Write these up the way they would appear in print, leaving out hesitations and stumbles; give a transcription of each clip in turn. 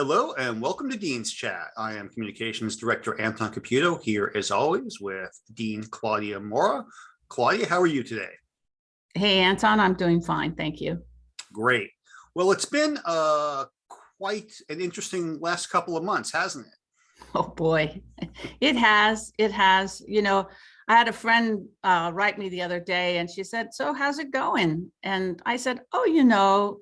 Hello and welcome to Dean's Chat. I am Communications Director Anton Caputo here as always with Dean Claudia Mora. Claudia, how are you today? Hey, Anton, I'm doing fine. Thank you. Great. Well, it's been quite an interesting last couple of months, hasn't it? Oh boy, it has. It has. I had a friend write me the other day and she said, "So how's it going?" And I said, "Oh,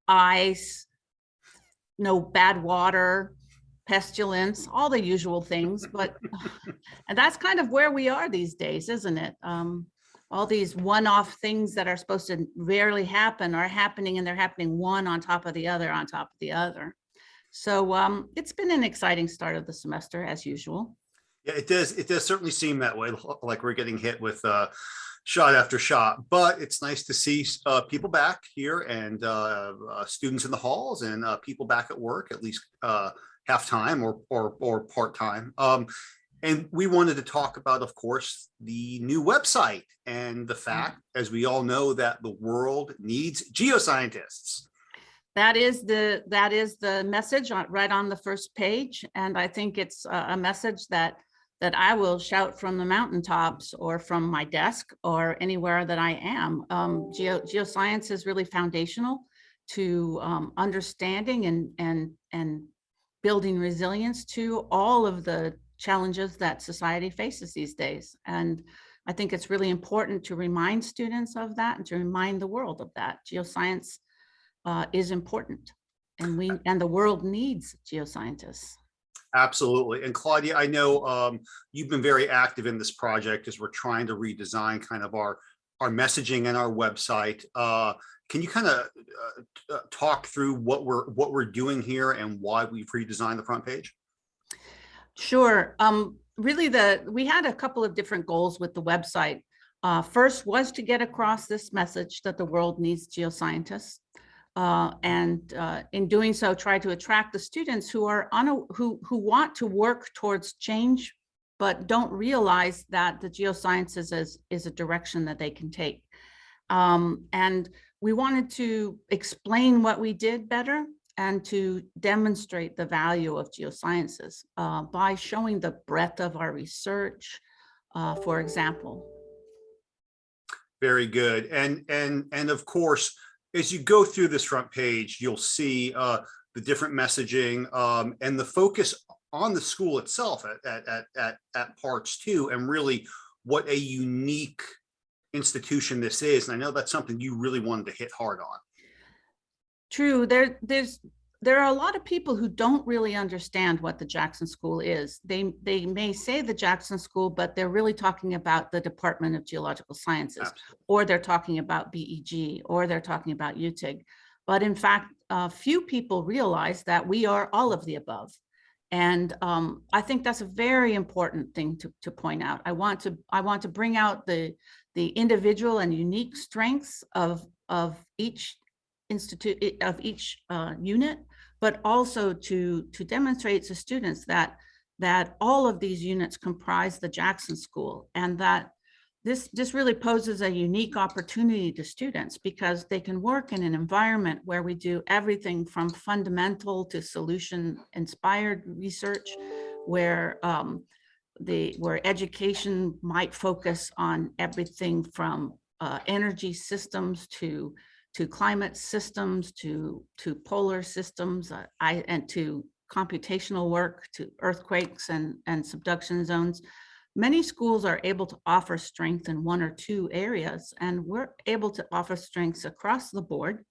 ice, no bad water, pestilence, all the usual things." But and that's kind of where we are these days, isn't it? All these one-off things that are supposed to rarely happen are happening, and they're happening one on top of the other on top of the other. So it's been an exciting start of the semester as usual. Yeah, it does. It does certainly seem that way, like we're getting hit with shot after shot. But it's nice to see people back here and students in the halls and people back at work, at least half time or part time. And we wanted to talk about, of course, the new website and the fact, as we all know, that the world needs geoscientists. That is the message right on the first page, and I think it's a message that I will shout from the mountaintops or from my desk or anywhere that I am. Geoscience is really foundational to understanding and building resilience to all of the challenges that society faces these days. And I think it's really important to remind students of that and to remind the world of that. Geoscience is important, and the world needs geoscientists. Absolutely. And Claudia, I know you've been very active in this project as we're trying to redesign kind of our messaging and our website. Can you kind of talk through what we're doing here and why we've redesigned the front page? Sure. Really, we had a couple of different goals with the website. First was to get across this message that the world needs geoscientists. And in doing so, try to attract the students who are who want to work towards change, but don't realize that the geosciences is a direction that they can take. And we wanted to explain what we did better and to demonstrate the value of geosciences by showing the breadth of our research, for example. Very good. And of course, as you go through this front page, you'll see the different messaging and the focus on the school itself at parts two, and really what a unique institution this is. And I know that's something you really wanted to hit hard on. True. There are a lot of people who don't really understand what the Jackson School is. They may say the Jackson School, but they're really talking about the Department of Geological Sciences. Absolutely. Or they're talking about BEG, or they're talking about UTIG. But in fact, few people realize that we are all of the above. And I think that's a very important thing to point out. I want to bring out the individual and unique strengths of each unit, but also to demonstrate to students that all of these units comprise the Jackson School, and that this really poses a unique opportunity to students because they can work in an environment where we do everything from fundamental to solution-inspired research, where education might focus on everything from energy systems to climate systems, to polar systems, and to computational work, to earthquakes and subduction zones. Many schools are able to offer strength in one or two areas, and we're able to offer strengths across the board,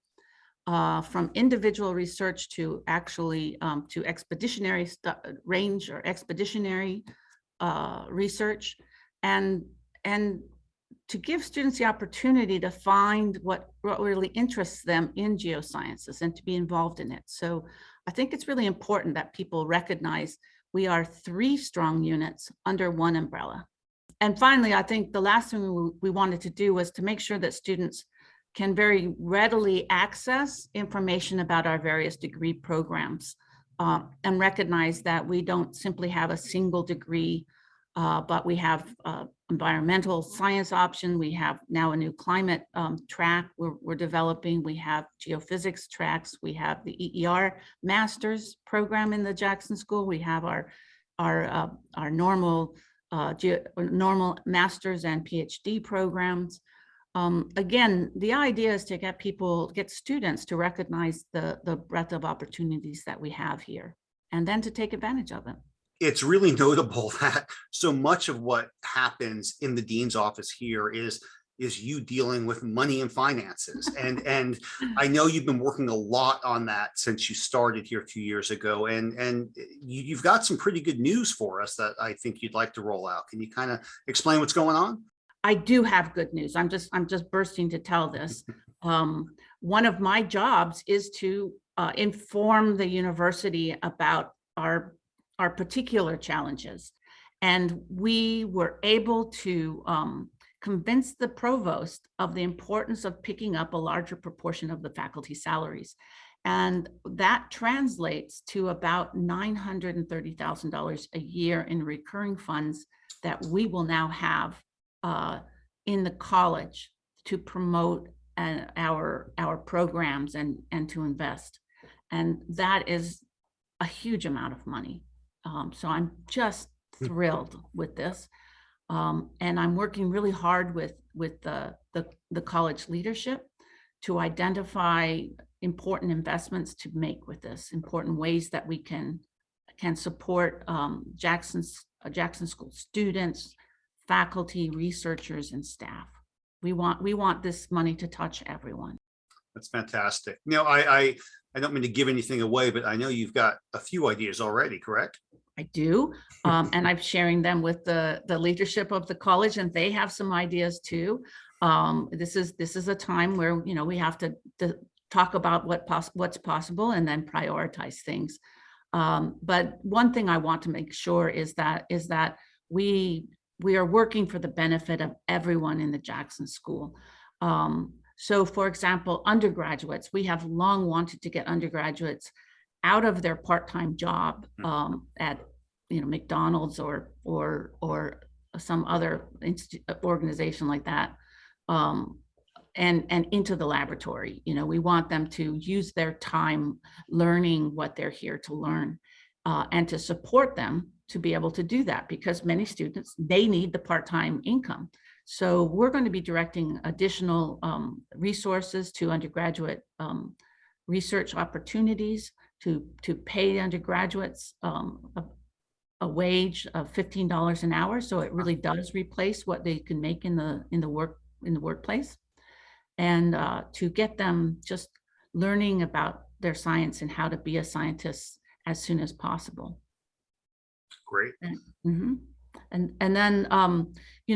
from individual research to actually to expeditionary range or expeditionary research, and to give students the opportunity to find what really interests them in geosciences and to be involved in it. So I think it's really important that people recognize we are 3 strong units under one umbrella. And finally, I think the last thing we wanted to do was to make sure that students can very readily access information about our various degree programs, and recognize that we don't simply have a single degree but we have environmental science option. We have now a new climate track we're developing. We have geophysics tracks. We have the EER master's program in the Jackson School. We have our normal normal master's and PhD programs. Again, the idea is to get students to recognize the breadth of opportunities that we have here, and then to take advantage of it. It's really notable that so much of what happens in the dean's office here is you dealing with money and finances. And I know you've been working a lot on that since you started here 2 years ago. And you've got some pretty good news for us that I think you'd like to roll out. Can you kind of explain what's going on? I do have good news. I'm just bursting to tell this. One of my jobs is to inform the university about our particular challenges. And we were able to convince the provost of the importance of picking up a larger proportion of the faculty salaries. And that translates to about $930,000 a year in recurring funds that we will now have in the college to promote our programs and to invest. And that is a huge amount of money. So I'm just thrilled with this. And I'm working really hard with the college leadership to identify important investments to make with this, important ways that we can support Jackson School students, faculty, researchers, and staff. We want this money to touch everyone. That's fantastic. Now, I don't mean to give anything away, but I know you've got a few ideas already, correct? I do, and I'm sharing them with the leadership of the college, and they have some ideas too. This is a time where we have to talk about what's possible and then prioritize things. But one thing I want to make sure is that we are working for the benefit of everyone in the Jackson School. So, for example, undergraduates, we have long wanted to get undergraduates out of their part-time job at McDonald's or some other organization like that, and into the laboratory. We want them to use their time learning what they're here to learn, and to support them to be able to do that, because many students, they need the part-time income. So we're going to be directing additional resources to undergraduate research opportunities to pay undergraduates a wage of $15 an hour. So it really does replace what they can make in the workplace, and to get them just learning about their science and how to be a scientist as soon as possible. Great. And then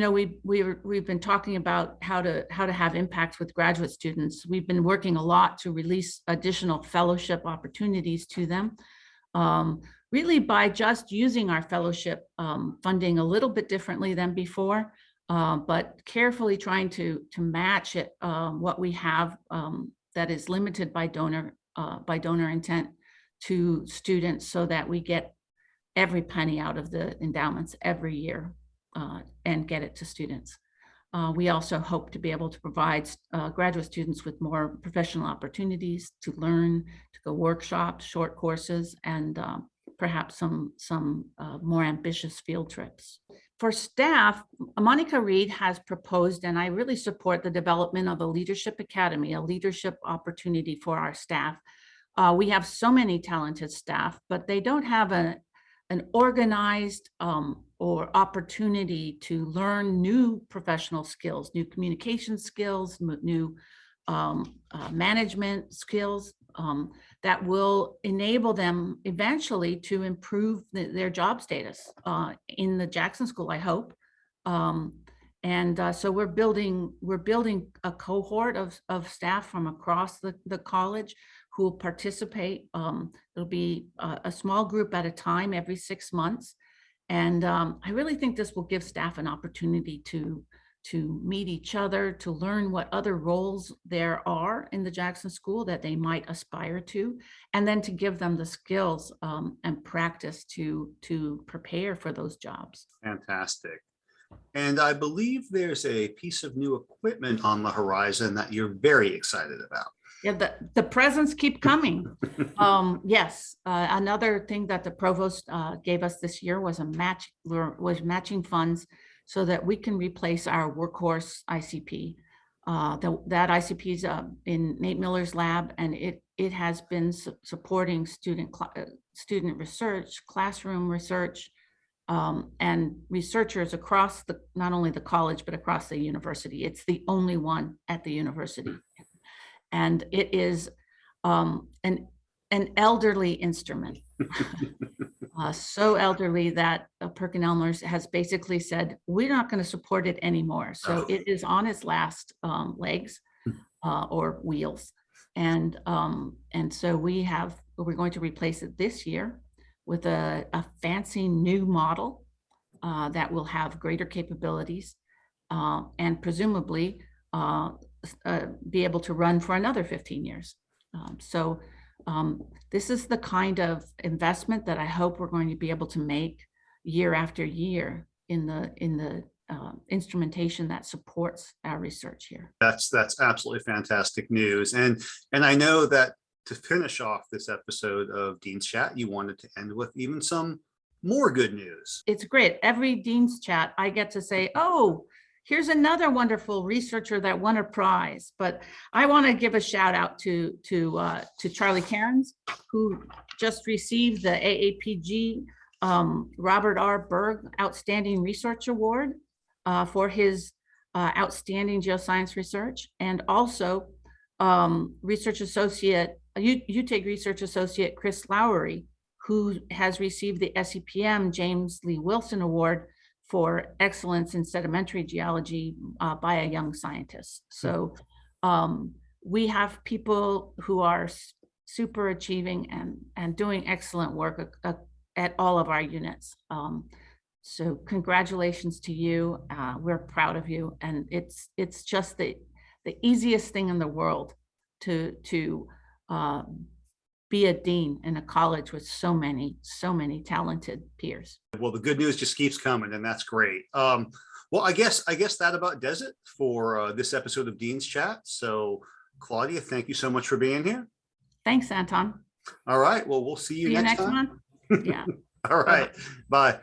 we've been talking about how to have impacts with graduate students. We've been working a lot to release additional fellowship opportunities to them, really by just using our fellowship funding a little bit differently than before, but carefully trying to match it what we have that is limited by donor intent to students, so that we get every penny out of the endowments every year and get it to students. We also hope to be able to provide graduate students with more professional opportunities to learn, to go workshops, short courses, and perhaps some more ambitious field trips. For staff, Monica Reed has proposed, and I really support the development of a leadership academy, a leadership opportunity for our staff. We have so many talented staff, but they don't have an organized or opportunity to learn new professional skills, new communication skills, new management skills that will enable them eventually to improve their job status in the Jackson School, I hope. So we're building a cohort of staff from across the college who will participate. It'll be a small group at a time every 6 months. And I really think this will give staff an opportunity to to meet each other, to learn what other roles there are in the Jackson School that they might aspire to, and then to give them the skills and practice to prepare for those jobs. Fantastic. And I believe there's a piece of new equipment on the horizon that you're very excited about. Yeah, the presents keep coming. Yes, another thing that the provost gave us this year was matching funds so that we can replace our workhorse ICP. That ICP is in Nate Miller's lab, and it has been supporting student research, classroom research, and researchers across not only the college but across the university. It's the only one at the university. And it is an elderly instrument, so elderly that PerkinElmer's has basically said, we're not going to support it anymore. So it is on its last legs or wheels. And so we're going to replace it this year with a fancy new model that will have greater capabilities and presumably be able to run for another 15 years. So this is the kind of investment that I hope we're going to be able to make year after year in the instrumentation that supports our research here. That's absolutely fantastic news. And I know that to finish off this episode of Dean's Chat, you wanted to end with even some more good news. It's great. Every Dean's Chat, I get to say, oh, here's another wonderful researcher that won a prize. But I want to give a shout out to Charlie Cairns, who just received the AAPG Robert R. Berg Outstanding Research Award for his outstanding geoscience research, and also research associate, UTAG research associate Chris Lowery, who has received the SEPM James Lee Wilson Award for excellence in sedimentary geology by a young scientist. So we have people who are super achieving and doing excellent work at all of our units. So congratulations to you. We're proud of you. And it's just the easiest thing in the world to be a dean in a college with so many talented peers. Well, the good news just keeps coming, and that's great. Well, I guess that about does it for this episode of Dean's Chat. So, Claudia, thank you so much for being here. Thanks, Anton. All right. Well, we'll see you next time. Month. Yeah. All right. Bye.